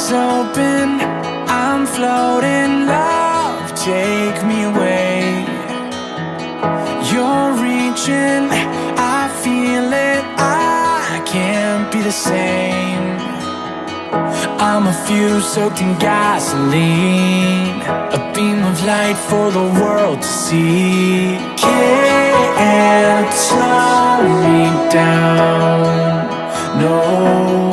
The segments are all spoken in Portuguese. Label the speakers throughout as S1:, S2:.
S1: eyes open, I'm floating, love, take me away. You're reaching, I feel it, I can't be the same. I'm a fuse soaked in gasoline, a beam of light for the world to see. Can't slow me down, no.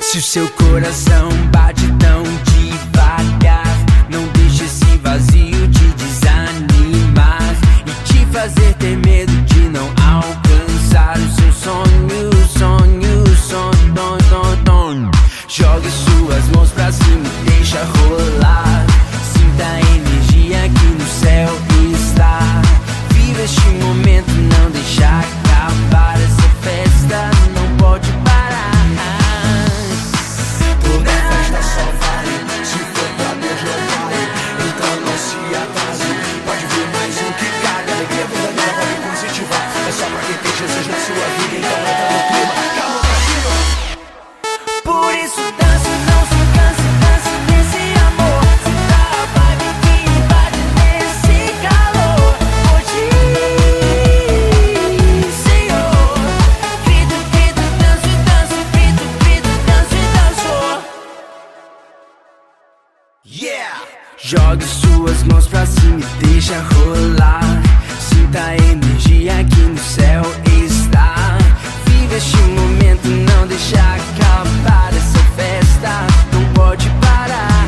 S2: Se o seu coração bate tão devagar, não deixe esse vazio te desanimar e te fazer ter medo de não alcançar o seu sonho, sonho, sonho. Jogue suas mãos pra cima e deixa rolar. Sinta a energia que no céu está. Viva este momento, não deixa acabar. Essa festa não pode parar. Jogue suas mãos pra cima e deixa rolar. Sinta a energia que no céu está. Viva este momento, não deixa acabar. Essa festa não pode parar.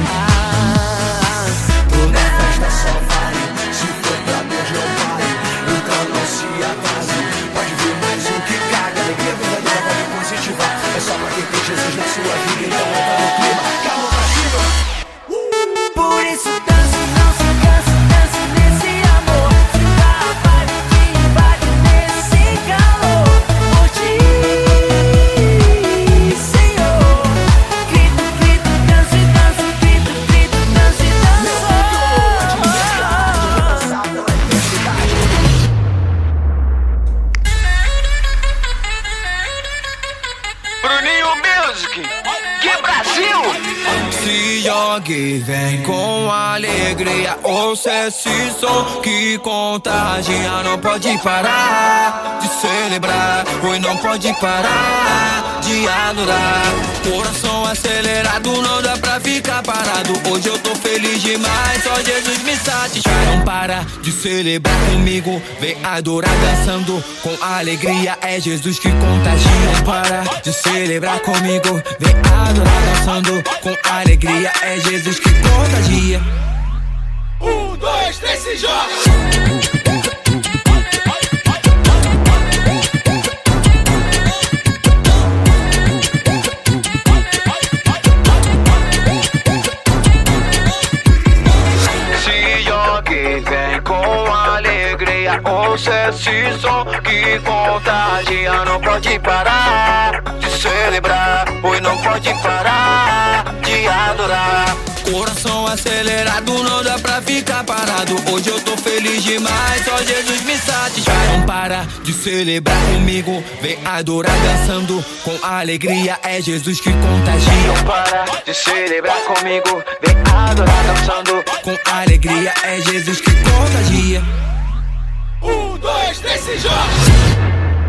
S3: Toda festa só vale se for pra Deus não vale. Então não se atrase, pode vir mais um que caga. Alegria verdadeira pode positivar. É só pra quem tem Jesus na sua vida. Então entra no clima, calma pra cima.
S2: Por isso dança, não se cansa, dança nesse amor. Sinta a vibe que invade nesse calor. Por ti, Senhor. Grito, grito, danço e danço. Grito, grito, danço e danço.
S4: Bruninho Music, que Brasil!
S5: Se jogue, vem com alegria. Ouça esse som que contagia. Não pode parar de celebrar. Oi, não pode parar de adorar. Coração acelerado, não dá pra ficar parado. Hoje eu tô feliz demais, só Jesus me satisfaz. Não para de celebrar comigo. Vem adorar dançando com alegria. É Jesus que contagia. Não para de celebrar comigo. Vem adorar dançando com alegria. É Jesus que contagia.
S3: 1, 2, 3, se joga!
S5: ouça esse som que contagia. Não pode parar de celebrar, pois não pode parar de adorar. Coração acelerado, não dá pra ficar parado. Hoje eu tô feliz demais, só Jesus me satisfaz. Não para de celebrar comigo, vem adorar dançando com alegria. É Jesus que contagia. Não para de celebrar comigo, vem adorar dançando com alegria. É Jesus que contagia.
S3: 1, 2, 3, se joga!